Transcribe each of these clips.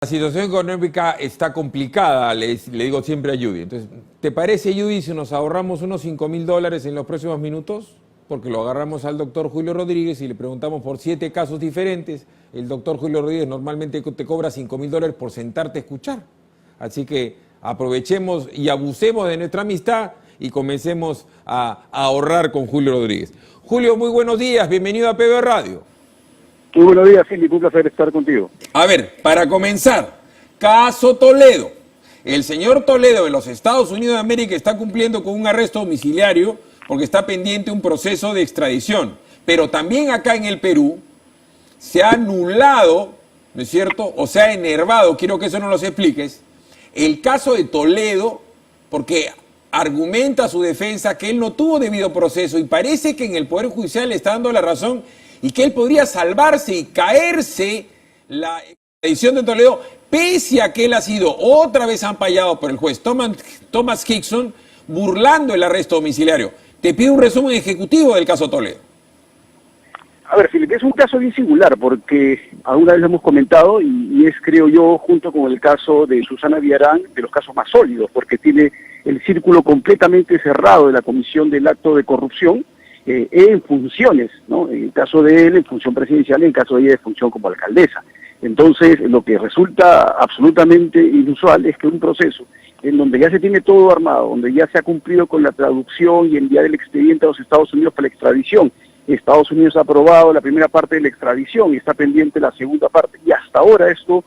La situación económica está complicada, le digo siempre a Judy. Entonces, ¿te parece, Judy, si nos ahorramos unos $5.000 en los próximos minutos? Porque lo agarramos al doctor Julio Rodríguez y le preguntamos por 7 casos diferentes. El doctor Julio Rodríguez normalmente te cobra $5.000 por sentarte a escuchar. Así que aprovechemos y abusemos de nuestra amistad y comencemos a ahorrar con Julio Rodríguez. Julio, muy buenos días, bienvenido a PB Radio. Muy buenos días, Philip, un placer estar contigo. A ver, para comenzar, caso Toledo. El señor Toledo de los Estados Unidos de América está cumpliendo con un arresto domiciliario porque está pendiente un proceso de extradición. Pero también acá en el Perú se ha anulado, ¿no es cierto? O se ha enervado, quiero que eso nos lo expliques, el caso de Toledo porque argumenta su defensa que él no tuvo debido proceso y parece que en el Poder Judicial le está dando la razón y que él podría salvarse y caerse la extradición de Toledo, pese a que él ha sido otra vez ampallado por el juez Thomas Hickson, burlando el arresto domiciliario. Te pido un resumen ejecutivo del caso Toledo. A ver, Felipe, es un caso bien singular porque alguna vez lo hemos comentado y es, creo yo, junto con el caso de Susana Villarán, de los casos más sólidos, porque tiene el círculo completamente cerrado de la comisión del acto de corrupción, en funciones, ¿no? En el caso de él, en función presidencial, en el caso de ella, en función como alcaldesa. Entonces, lo que resulta absolutamente inusual es que un proceso en donde ya se tiene todo armado, donde ya se ha cumplido con la traducción y enviar el expediente a los Estados Unidos para la extradición, Estados Unidos ha aprobado la primera parte de la extradición y está pendiente la segunda parte, y hasta ahora esto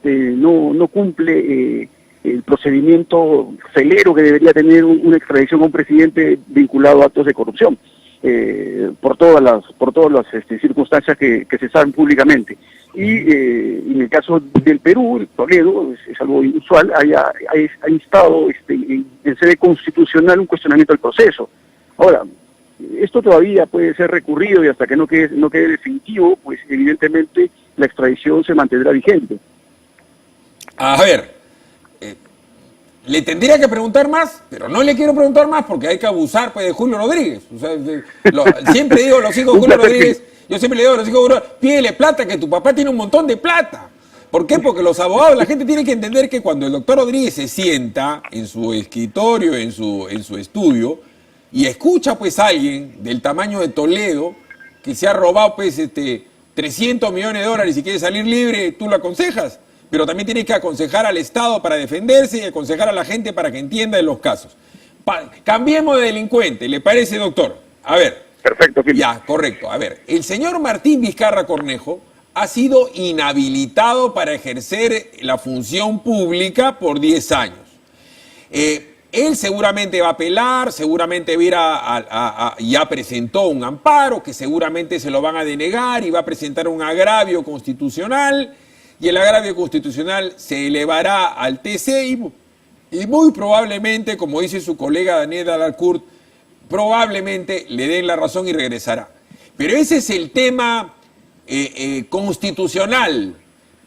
no cumple el procedimiento celero que debería tener una extradición a un presidente vinculado a actos de corrupción. Por todas las circunstancias que se saben públicamente. Y en el caso del Perú, el Toledo, es algo inusual, ha instado en sede constitucional un cuestionamiento del proceso. Ahora, esto todavía puede ser recurrido y hasta que no quede definitivo, pues evidentemente la extradición se mantendrá vigente. A ver, le tendría que preguntar más, pero no le quiero preguntar más porque hay que abusar pues, de Julio Rodríguez. O sea, siempre digo a los hijos de Julio Rodríguez, yo siempre le digo a los hijos de Julio Rodríguez, pídele plata, que tu papá tiene un montón de plata. ¿Por qué? Porque los abogados, la gente tiene que entender que cuando el doctor Rodríguez se sienta en su escritorio, en su estudio, y escucha pues a alguien del tamaño de Toledo, que se ha robado pues $300 millones y quiere salir libre, ¿tú lo aconsejas? Pero también tiene que aconsejar al Estado para defenderse y aconsejar a la gente para que entienda de los casos. Cambiemos de delincuente, ¿le parece, doctor? A ver. Perfecto, Philip. Ya, correcto. A ver, el señor Martín Vizcarra Cornejo ha sido inhabilitado para ejercer la función pública por 10 años. Él seguramente va a apelar, seguramente ya presentó un amparo, que seguramente se lo van a denegar y va a presentar un agravio constitucional. Y el agravio constitucional se elevará al TC y muy probablemente, como dice su colega Daniel Alarcourt, probablemente le den la razón y regresará. Pero ese es el tema constitucional.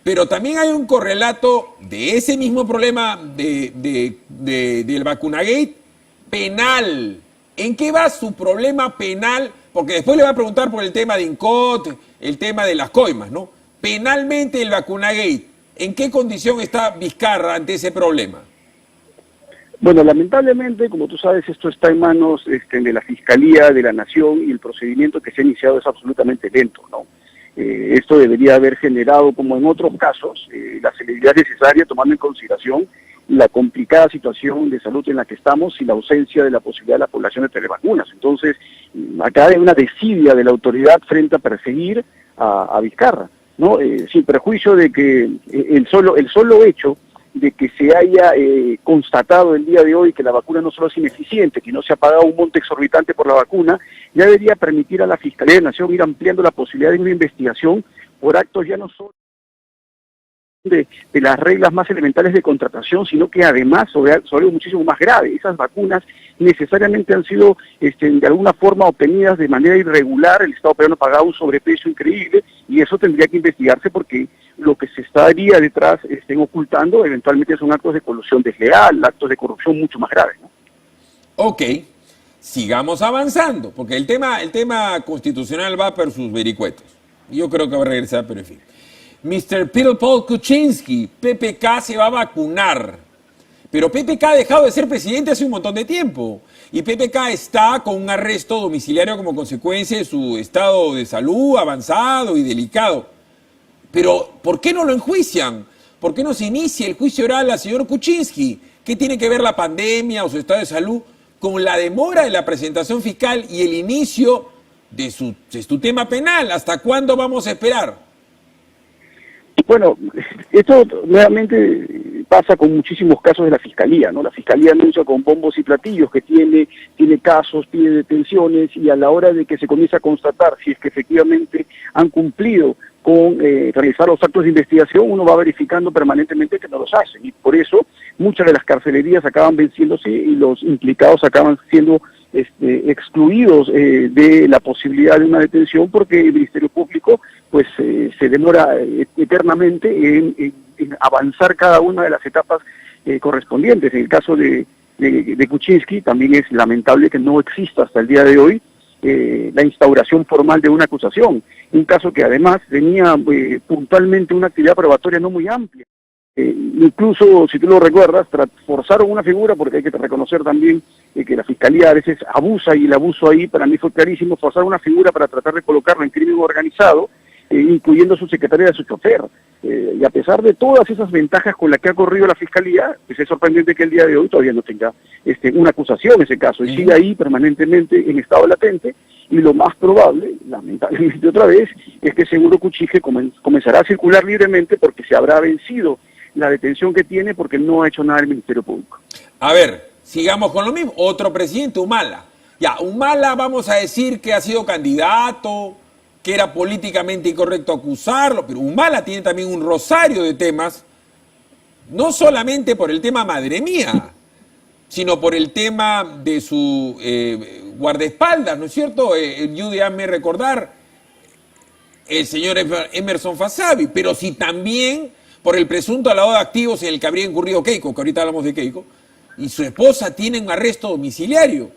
Pero también hay un correlato de ese mismo problema del vacunagate penal. ¿En qué va su problema penal? Porque después le va a preguntar por el tema de INCOT, el tema de las coimas, ¿no? Penalmente el vacunagate, ¿en qué condición está Vizcarra ante ese problema? Bueno, lamentablemente, como tú sabes, esto está en manos de la Fiscalía de la Nación y el procedimiento que se ha iniciado es absolutamente lento, ¿no? Esto debería haber generado, como en otros casos, la celeridad necesaria, tomando en consideración la complicada situación de salud en la que estamos y la ausencia de la posibilidad de la población de televacunas. Entonces, acá hay una desidia de la autoridad frente a perseguir a Vizcarra, ¿no? Sin perjuicio de que el solo hecho de que se haya constatado el día de hoy que la vacuna no solo es ineficiente, que no se ha pagado un monto exorbitante por la vacuna, ya debería permitir a la Fiscalía de la Nación ir ampliando la posibilidad de una investigación por actos ya no solo de las reglas más elementales de contratación, sino que además sobre algo muchísimo más grave. Esas vacunas necesariamente han sido de alguna forma obtenidas de manera irregular, el Estado peruano ha pagado un sobreprecio increíble y eso tendría que investigarse porque lo que se estaría detrás ocultando eventualmente son actos de colusión desleal, actos de corrupción mucho más graves, ¿no? Ok, sigamos avanzando, porque el tema constitucional va por sus vericuetos. Yo creo que va a regresar, pero en fin. Mr. Peter Paul Kuczynski, PPK se va a vacunar. Pero PPK ha dejado de ser presidente hace un montón de tiempo. Y PPK está con un arresto domiciliario como consecuencia de su estado de salud avanzado y delicado. Pero, ¿por qué no lo enjuician? ¿Por qué no se inicia el juicio oral al señor Kuczynski? ¿Qué tiene que ver la pandemia o su estado de salud con la demora de la presentación fiscal y el inicio de su tema penal? ¿Hasta cuándo vamos a esperar? Bueno, esto nuevamente pasa con muchísimos casos de la Fiscalía, ¿no? La Fiscalía anuncia con bombos y platillos que tiene casos, tiene detenciones, y a la hora de que se comienza a constatar si es que efectivamente han cumplido con realizar los actos de investigación, uno va verificando permanentemente que no los hacen, y por eso muchas de las carcelerías acaban venciéndose y los implicados acaban siendo excluidos de la posibilidad de una detención, porque el Ministerio Público pues se demora eternamente en avanzar cada una de las etapas correspondientes. En el caso de Kuczynski también es lamentable que no exista hasta el día de hoy la instauración formal de una acusación, un caso que además tenía puntualmente una actividad probatoria no muy amplia. Incluso, si tú lo recuerdas, forzaron una figura, porque hay que reconocer también que la Fiscalía a veces abusa, y el abuso ahí para mí fue clarísimo. Forzaron una figura para tratar de colocarlo en crimen organizado, incluyendo a su secretaria y a su chofer. Y a pesar de todas esas ventajas con las que ha corrido la Fiscalía, pues es sorprendente que el día de hoy todavía no tenga una acusación en ese caso, y sigue ahí permanentemente en estado latente. Y lo más probable, lamentablemente otra vez, es que seguro Kuczynski comenzará a circular libremente, porque se habrá vencido la detención que tiene, porque no ha hecho nada el Ministerio Público. A ver, sigamos con lo mismo. Otro presidente, Humala. Ya, Humala, vamos a decir que ha sido candidato, que era políticamente incorrecto acusarlo, pero Humala tiene también un rosario de temas, no solamente por el tema madre mía, sino por el tema de su guardaespaldas, ¿no es cierto? Judy, hazme recordar, el señor Emerson Fasabi, pero sí también por el presunto lavado de activos en el que habría incurrido Keiko, que ahorita hablamos de Keiko, y su esposa tienen un arresto domiciliario.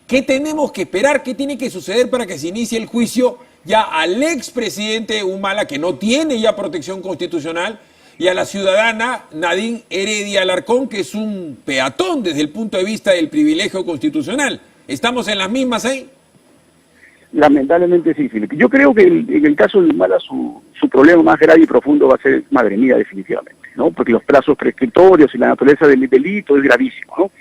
¿Qué tenemos que esperar? ¿Qué tiene que suceder para que se inicie el juicio ya al expresidente Humala, que no tiene ya protección constitucional, y a la ciudadana Nadine Heredia Alarcón, que es un peatón desde el punto de vista del privilegio constitucional? ¿Estamos en las mismas ahí? Lamentablemente sí, Felipe. Yo creo que en el caso de Humala su problema más grave y profundo va a ser madre mía, definitivamente, ¿no? Porque los plazos prescriptorios y la naturaleza del delito es gravísimo, ¿no?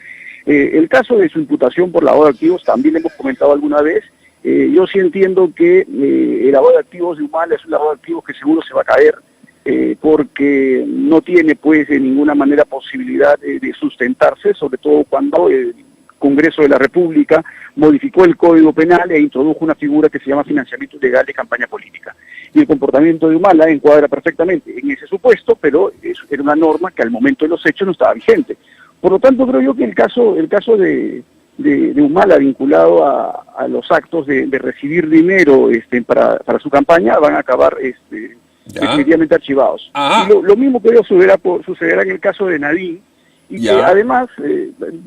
El caso de su imputación por lavado de activos también lo hemos comentado alguna vez. Yo sí entiendo que el lavado de activos de Humala es un lavado de activos que seguro se va a caer, porque no tiene pues de ninguna manera posibilidad de sustentarse, sobre todo cuando el Congreso de la República modificó el Código Penal e introdujo una figura que se llama financiamiento ilegal de campaña política. Y el comportamiento de Humala encuadra perfectamente en ese supuesto, pero era una norma que al momento de los hechos no estaba vigente. Por lo tanto, creo yo que el caso de Humala vinculado a los actos de recibir dinero para su campaña van a acabar definitivamente archivados. Y lo mismo que sucederá en el caso de Nadine, y que además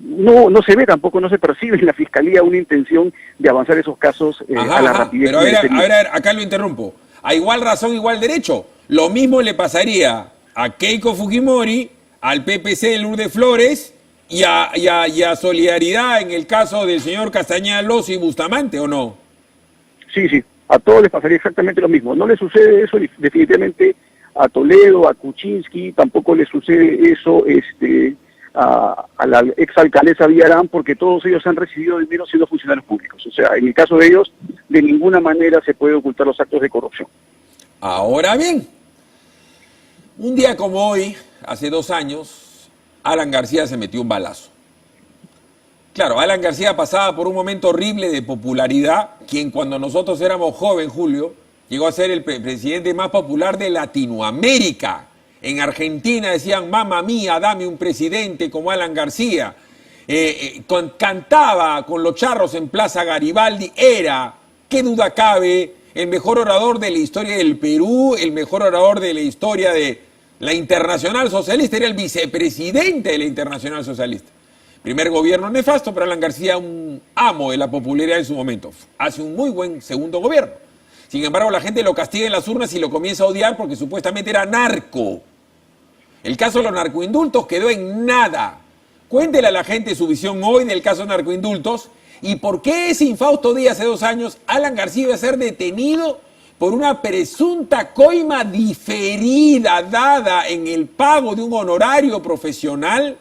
no se ve tampoco, no se percibe en la Fiscalía una intención de avanzar esos casos a la rapidez. Pero a ver, acá lo interrumpo. A igual razón, igual derecho. Lo mismo le pasaría a Keiko Fujimori, al PPC de Lourdes Flores y a Solidaridad en el caso del señor Castañeda Alonso y Bustamante, ¿o no? Sí, a todos les pasaría exactamente lo mismo. No le sucede eso definitivamente a Toledo, a Kuczynski, tampoco le sucede eso a la exalcaldesa Villarán, porque todos ellos han recibido dinero siendo funcionarios públicos. O sea, en el caso de ellos, de ninguna manera se puede ocultar los actos de corrupción. Ahora bien, un día como hoy, hace 2 años, Alan García se metió un balazo. Claro, Alan García pasaba por un momento horrible de popularidad, quien cuando nosotros éramos jóvenes, Julio, llegó a ser el presidente más popular de Latinoamérica. En Argentina decían, mamá mía, dame un presidente como Alan García. Cantaba con los charros en Plaza Garibaldi, era, qué duda cabe, el mejor orador de la historia del Perú, el mejor orador de la historia de la Internacional Socialista, era el vicepresidente de la Internacional Socialista. Primer gobierno nefasto, pero Alan García un amo de la popularidad en su momento. Hace un muy buen segundo gobierno. Sin embargo, la gente lo castiga en las urnas y lo comienza a odiar porque supuestamente era narco. El caso de los narcoindultos quedó en nada. Cuéntele a la gente su visión hoy del caso de narcoindultos y por qué ese infausto día hace 2 años Alan García iba a ser detenido por una presunta coima diferida dada en el pago de un honorario profesional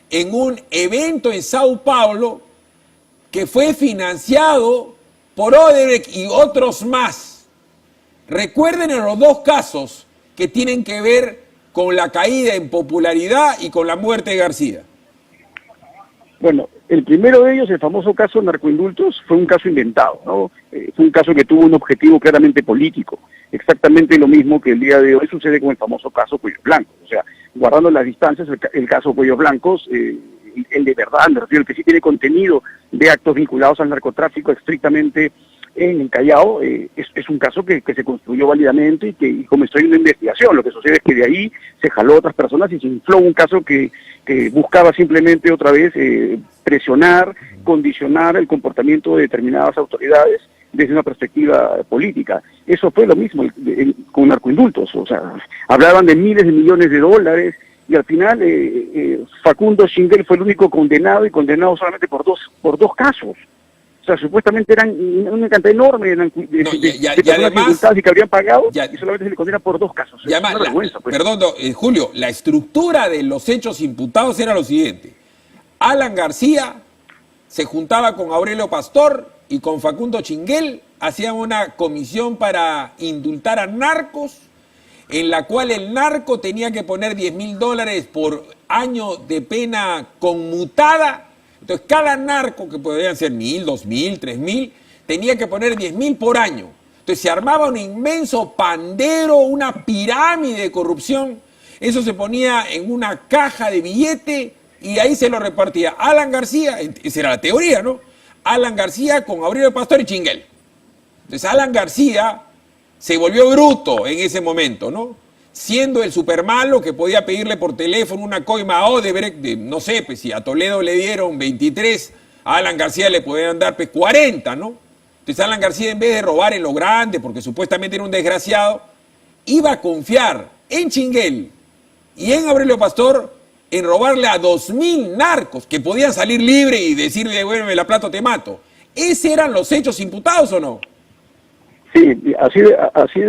en un evento en Sao Paulo que fue financiado por Odebrecht y otros más. Recuerden los 2 casos que tienen que ver con la caída en popularidad y con la muerte de García. Bueno, el primero de ellos, el famoso caso de narcoindultos, fue un caso inventado, ¿no? Fue un caso que tuvo un objetivo claramente político. Exactamente lo mismo que el día de hoy sucede con el famoso caso Cuellos Blancos. O sea, guardando las distancias, el caso Cuellos Blancos, el de verdad, me refiero, el que sí tiene contenido de actos vinculados al narcotráfico estrictamente en el Callao, es un caso que se construyó válidamente y que comenzó una investigación. Lo que sucede es que de ahí se jaló a otras personas y se infló un caso que buscaba simplemente otra vez presionar, condicionar el comportamiento de determinadas autoridades desde una perspectiva política. Eso fue lo mismo con narcoindultos. O sea, hablaban de miles de millones de dólares y al final Facundo Schindel fue el único condenado y condenado solamente por dos casos. O sea, supuestamente eran una cantidad enorme de personas indultadas y que habrían pagado y solamente se le condena por 2 casos. Y además, perdón, Julio, la estructura de los hechos imputados era lo siguiente. Alan García se juntaba con Aurelio Pastor y con Facundo Schindel, hacían una comisión para indultar a narcos, en la cual el narco tenía que poner $10.000 por año de pena conmutada. Entonces, cada narco, que podrían ser 1.000, 2.000, 3.000, tenía que poner 10.000 por año. Entonces, se armaba un inmenso pandero, una pirámide de corrupción. Eso se ponía en una caja de billete y ahí se lo repartía Alan García, esa era la teoría, ¿no? Alan García con Aurelio Pastor y Schindel. Entonces, Alan García se volvió bruto en ese momento, ¿no? Siendo el supermalo que podía pedirle por teléfono una coima a Odebrecht de, no sé, pues si a Toledo le dieron 23, a Alan García le podían dar pues 40, ¿no? Entonces Alan García, en vez de robar en lo grande, porque supuestamente era un desgraciado, iba a confiar en Schindel y en Aurelio Pastor en robarle a 2.000 narcos que podían salir libres y decirle, devuélveme la plata o te mato. ¿Esos eran los hechos imputados o no? Sí, así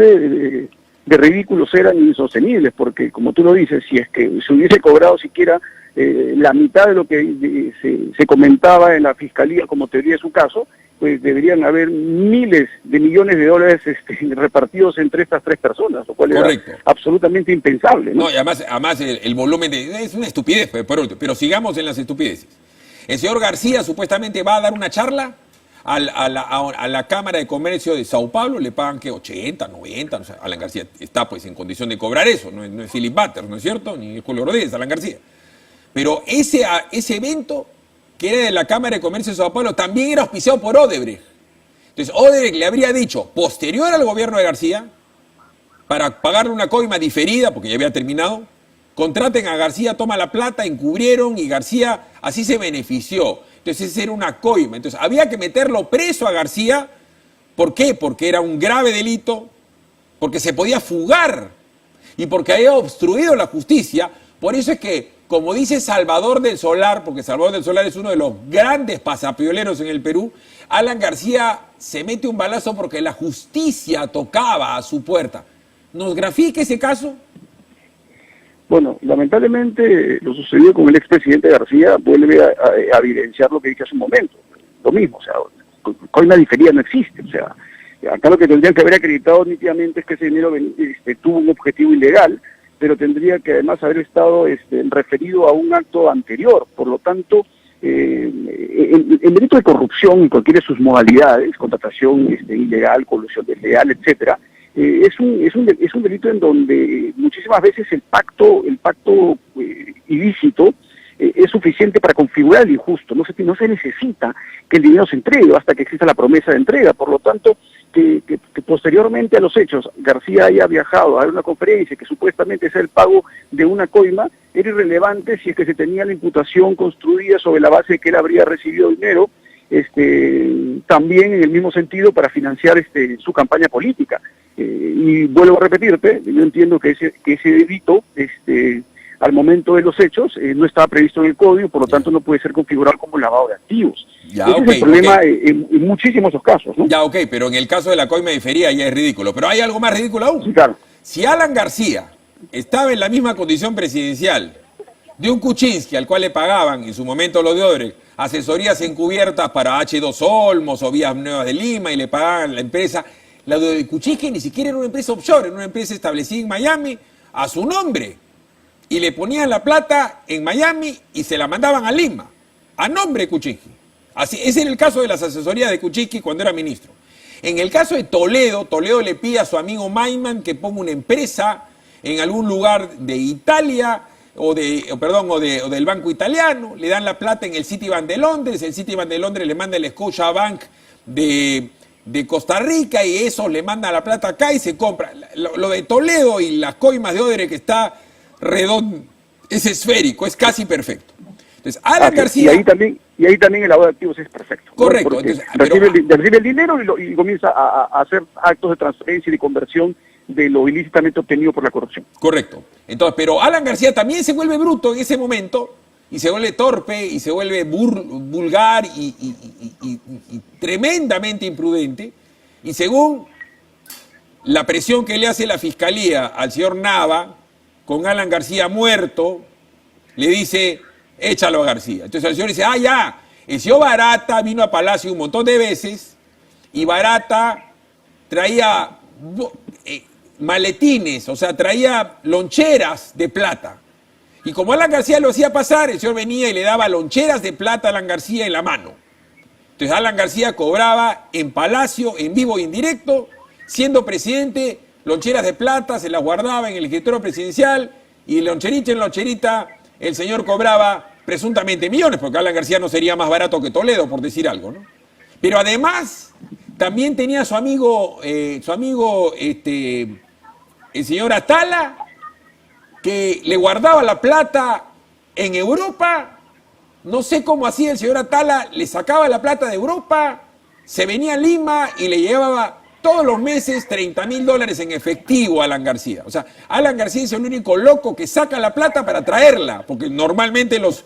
de ridículos eran insostenibles, porque como tú lo dices, si es que se hubiese cobrado siquiera la mitad de lo que se comentaba en la fiscalía como teoría de su caso, pues deberían haber miles de millones de dólares repartidos entre estas 3 personas, lo cual Correcto. Era absolutamente impensable, ¿no? No, y además el volumen es una estupidez, pero sigamos en las estupideces. El señor García supuestamente va a dar una charla a la Cámara de Comercio de Sao Paulo, le pagan que 80, 90, o sea, Alan García está pues en condición de cobrar eso, no es Philip Butters, ¿no es cierto? Ni Julio Rodríguez, Alan García. Pero ese evento, que era de la Cámara de Comercio de Sao Paulo, también era auspiciado por Odebrecht. Entonces Odebrecht le habría dicho, posterior al gobierno de García, para pagarle una coima diferida, porque ya había terminado, contraten a García, toma la plata, encubrieron y García así se benefició. Entonces esa era una coima. Entonces había que meterlo preso a García. ¿Por qué? Porque era un grave delito, porque se podía fugar y porque había obstruido la justicia. Por eso es que, como dice Salvador del Solar, porque Salvador del Solar es uno de los grandes pasapioleros en el Perú, Alan García se mete un balazo porque la justicia tocaba a su puerta. ¿Nos grafica ese caso? Bueno, lamentablemente lo sucedido con el expresidente García vuelve a evidenciar lo que dije hace un momento. Lo mismo, o sea, coima diferida no existe. O sea, acá lo que tendrían que haber acreditado nítidamente es que ese dinero tuvo un objetivo ilegal, pero tendría que además haber estado referido a un acto anterior. Por lo tanto, el delito de corrupción en cualquiera de sus modalidades, contratación ilegal, colusión desleal, etcétera, es un delito en donde muchísimas veces el pacto ilícito es suficiente para configurar el injusto. No se necesita que el dinero se entregue hasta que exista la promesa de entrega. Por lo tanto, que posteriormente a los hechos García haya viajado a dar una conferencia que supuestamente sea el pago de una coima, era irrelevante si es que se tenía la imputación construida sobre la base de que él habría recibido dinero también en el mismo sentido para financiar su campaña política. Y vuelvo a repetirte, yo entiendo que ese delito, al momento de los hechos, no estaba previsto en el código, por lo tanto no puede ser configurado como lavado de activos. Ya, Ese es el problema en muchísimos de esos casos, ¿no? Ya, ok, pero en el caso de la coima diferida ya es ridículo. Pero hay algo más ridículo aún. Sí, claro. Si Alan García estaba en la misma condición presidencial de un Kuczynski al cual le pagaban en su momento los de Odebrecht asesorías encubiertas para H2 Olmos o Vías Nuevas de Lima y le pagaban la empresa, la de Kuczynski ni siquiera era una empresa offshore, era una empresa establecida en Miami a su nombre. Y le ponían la plata en Miami y se la mandaban a Lima, a nombre de Kuczynski. Así, ese era el caso de las asesorías de Kuczynski cuando era ministro. En el caso de Toledo, Toledo le pide a su amigo Maiman que ponga una empresa en algún lugar de Italia o del Banco Italiano, le dan la plata en el Citibank de Londres, el Citibank de Londres le manda el Scotiabank de Costa Rica y eso le manda la plata acá y se compra. Lo de Toledo y las coimas de Odebrecht que está redondo, es esférico, es casi perfecto. Entonces, Alan García... Y ahí también el lavado de activos es perfecto. Correcto. Entonces, recibe el dinero y comienza a hacer actos de transferencia y de conversión de lo ilícitamente obtenido por la corrupción. Correcto. Entonces, pero Alan García también se vuelve bruto en ese momento y se vuelve torpe y se vuelve vulgar y tremendamente imprudente. Y según la presión que le hace la fiscalía al señor Nava, con Alan García muerto, le dice, échalo a García. Entonces el señor dice, ya, el señor Barata vino a Palacio un montón de veces y Barata traía maletines, o sea, traía loncheras de plata. Y como Alan García lo hacía pasar, el señor venía y le daba loncheras de plata a Alan García en la mano. Entonces Alan García cobraba en Palacio, en vivo y en directo, siendo presidente, loncheras de plata, se las guardaba en el escritorio presidencial y loncherita en loncherita el señor cobraba presuntamente millones, porque Alan García no sería más barato que Toledo, por decir algo, ¿no? Pero además también tenía su amigo, el señor Atala, que le guardaba la plata en Europa. No sé cómo hacía el señor Atala, le sacaba la plata de Europa, se venía a Lima y le llevaba todos los meses $30.000 en efectivo a Alan García. O sea, Alan García es el único loco que saca la plata para traerla, porque normalmente los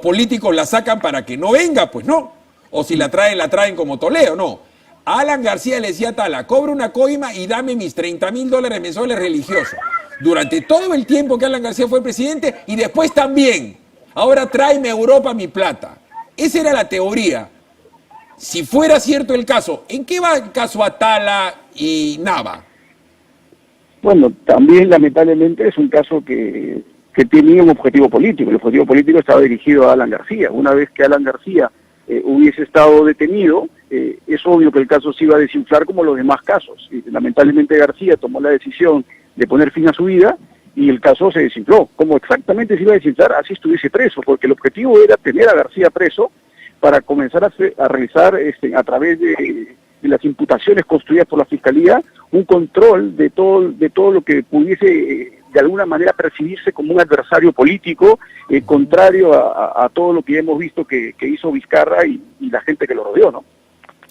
políticos la sacan para que no venga, pues no. O si la traen como Toledo, no. A Alan García le decía a Atala, cobra una coima y dame mis $30.000 mensuales religiosos. Durante todo el tiempo que Alan García fue presidente y después también. Ahora tráeme a Europa mi plata. Esa era la teoría. Si fuera cierto el caso, ¿en qué va el caso Atala y Nava? Bueno, también lamentablemente es un caso que tenía un objetivo político. El objetivo político estaba dirigido a Alan García. Una vez que Alan García hubiese estado detenido, es obvio que el caso se iba a desinflar como los demás casos. Y, lamentablemente García tomó la decisión de poner fin a su vida y el caso se desinfló. Como exactamente se iba a desinflar, así estuviese preso, porque el objetivo era tener a García preso para comenzar a realizar a través de las imputaciones construidas por la Fiscalía un control de todo lo que pudiese de alguna manera percibirse como un adversario político contrario a todo lo que hemos visto que hizo Vizcarra y la gente que lo rodeó, ¿no?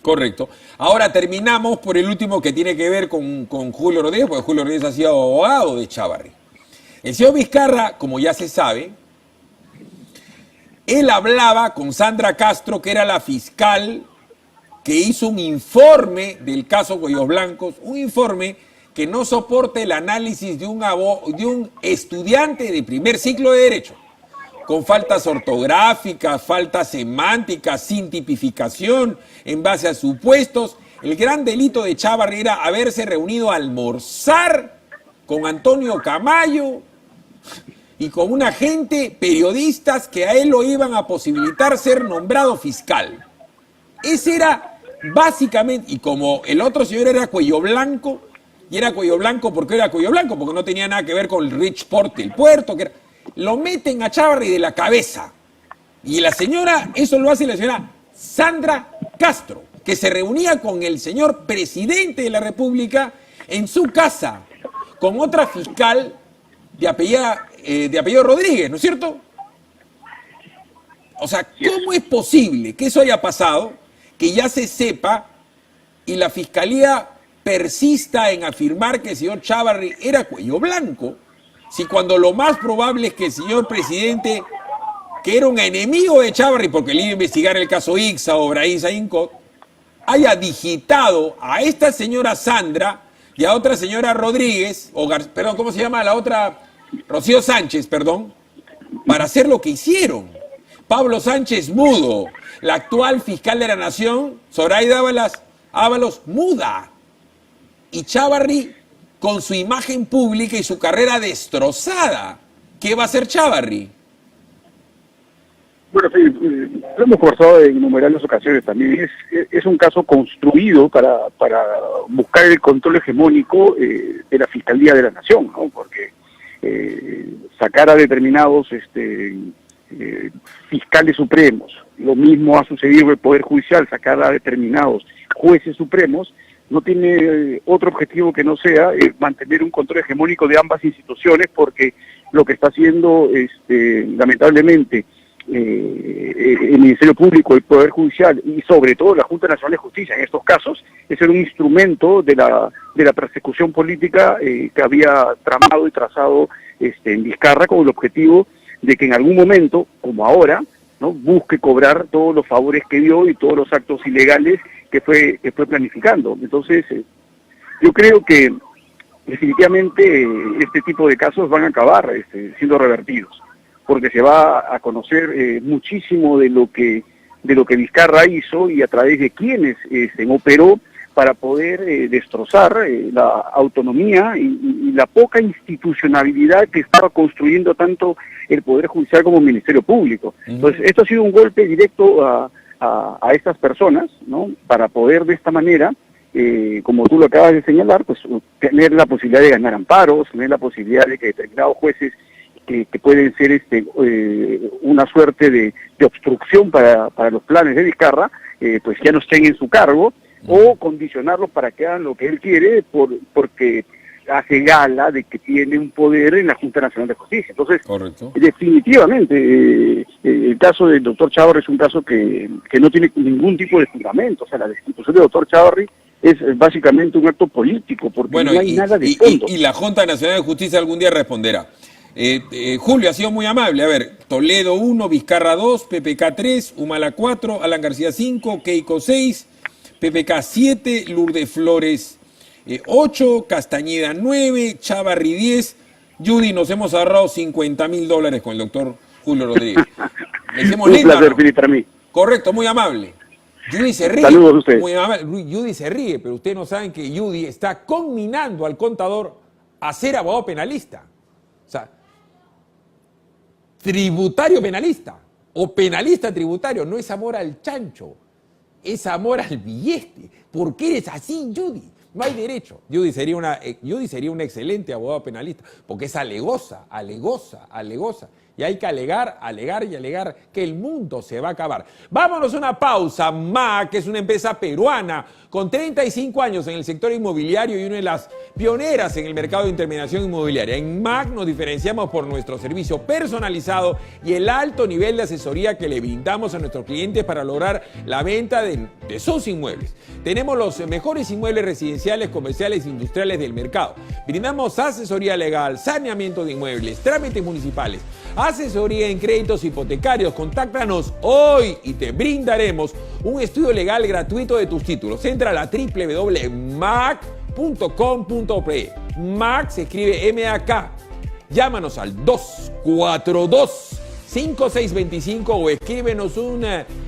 Correcto. Ahora terminamos por el último que tiene que ver con Julio Rodríguez, porque Julio Rodríguez ha sido abogado de Chávarri. El señor Vizcarra, como ya se sabe, él hablaba con Sandra Castro, que era la fiscal que hizo un informe del caso Cuellos Blancos, un informe que no soporta el análisis de un estudiante de primer ciclo de Derecho, con faltas ortográficas, faltas semánticas, sin tipificación, en base a supuestos. El gran delito de Chávarri era haberse reunido a almorzar con Antonio Camayo y con una gente, periodistas, que a él lo iban a posibilitar ser nombrado fiscal. Ese era básicamente, y como el otro señor era Cuello Blanco, y era Cuello Blanco porque era Cuello Blanco, porque no tenía nada que ver con el Rich Port del puerto, lo meten a Chávarri de la cabeza. Y la señora, eso lo hace la señora Sandra Castro, que se reunía con el señor presidente de la República en su casa, con otra fiscal de apellido Rodríguez, ¿no es cierto? O sea, ¿cómo es posible que eso haya pasado, que ya se sepa y la Fiscalía persista en afirmar que el señor Chávarri era cuello blanco? Si cuando lo más probable es que el señor presidente, que era un enemigo de Chávarri porque le iba a investigar el caso Ixa o Brahim Saíncot, haya digitado a esta señora Sandra y a otra señora Rodríguez, perdón, ¿cómo se llama la otra? Rocío Sánchez, perdón, para hacer lo que hicieron. Pablo Sánchez mudo, la actual fiscal de la Nación, Zoraida Ábalos, muda. Y Chávarri con su imagen pública y su carrera destrozada. ¿Qué va a hacer Chávarri? Bueno, lo hemos conversado en innumerables ocasiones también. Es un caso construido para buscar el control hegemónico de la Fiscalía de la Nación, ¿no? Porque sacar a determinados fiscales supremos, lo mismo ha sucedido en el Poder Judicial, sacar a determinados jueces supremos, no tiene otro objetivo que no sea mantener un control hegemónico de ambas instituciones, porque lo que está haciendo lamentablemente el Ministerio Público, el Poder Judicial y sobre todo la Junta Nacional de Justicia en estos casos es ser un instrumento de la persecución política que había tramado y trazado en Vizcarra, con el objetivo de que en algún momento, como ahora, ¿no?, busque cobrar todos los favores que dio y todos los actos ilegales que fue planificando. Entonces, yo creo que definitivamente este tipo de casos van a acabar siendo revertidos, porque se va a conocer muchísimo de lo que Vizcarra hizo y a través de quienes operó para poder destrozar la autonomía y la poca institucionalidad que estaba construyendo tanto el Poder Judicial como el Ministerio Público. Entonces, esto ha sido un golpe directo a estas personas, ¿no?, para poder de esta manera, como tú lo acabas de señalar, pues tener la posibilidad de ganar amparos, tener la posibilidad de que determinados jueces que pueden ser una suerte de obstrucción para los planes de Vizcarra, pues ya no estén en su cargo, o condicionarlos para que hagan lo que él quiere porque hace gala de que tiene un poder en la Junta Nacional de Justicia. Entonces, correcto, definitivamente, el caso del doctor Chávarri es un caso que no tiene ningún tipo de fundamento. O sea, la destitución del doctor Chávarri es básicamente un acto político, porque no hay nada de fondo. Y la Junta Nacional de Justicia algún día responderá. Julio ha sido muy amable. A ver, Toledo 1, Vizcarra 2, PPK 3, Humala 4, Alan García 5, Keiko 6, PPK 7, Lourdes Flores 8, Castañeda 9, Chávarri 10. Judy, nos hemos ahorrado $50,000 con el doctor Julio Rodríguez. Un placer, Filipe, para mí. Correcto, muy amable. Judy se ríe. Saludos a usted. Muy amable. Judy se ríe, pero ustedes no saben que Judy está conminando al contador a ser abogado penalista. O sea, tributario penalista o penalista tributario. No es amor al chancho, es amor al billete. ¿Por qué eres así, Judy? No hay derecho. Judy sería un excelente abogado penalista, porque es alegosa. Y hay que alegar que el mundo se va a acabar. Vámonos a una pausa. MAC es una empresa peruana con 35 años en el sector inmobiliario y una de las pioneras en el mercado de intermediación inmobiliaria. En MAC nos diferenciamos por nuestro servicio personalizado y el alto nivel de asesoría que le brindamos a nuestros clientes para lograr la venta de sus inmuebles. Tenemos los mejores inmuebles residenciales, comerciales e industriales del mercado. Brindamos asesoría legal, saneamiento de inmuebles, trámites municipales, asesoría en créditos hipotecarios. Contáctanos hoy y te brindaremos un estudio legal gratuito de tus títulos. Entra a la www.mac.com.pe. MAC se escribe M-A-K. Llámanos al 242-5625 o escríbenos un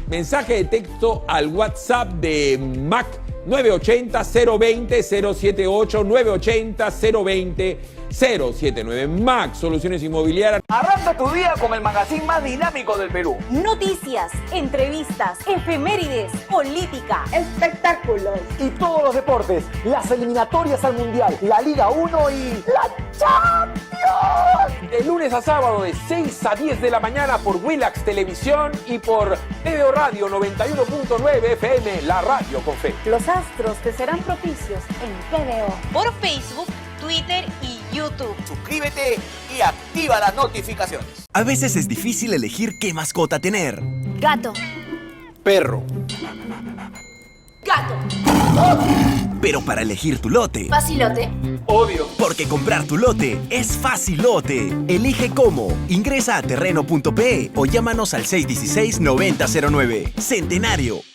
mensaje de texto al WhatsApp de MAC 980-020-078, 980-020-079. MAC Soluciones Inmobiliarias. Arranca tu día con el magazine más dinámico del Perú. Noticias, entrevistas, efemérides, política, espectáculos y todos los deportes, las eliminatorias al Mundial, la Liga 1 y la Champions. De lunes a sábado de 6 a 10 de la mañana por Willax Televisión y por TVO Radio 91.9 FM, la radio con fe. Los astros te serán propicios en TVO. Por Facebook, Twitter y YouTube. Suscríbete y activa las notificaciones. A veces es difícil elegir qué mascota tener. Gato. Perro. Gato. Pero para elegir tu lote, Facilote. Obvio. porque comprar tu lote es facilote. Elige cómo. Ingresa a terreno.pe o llámanos al 616-9009. Centenario.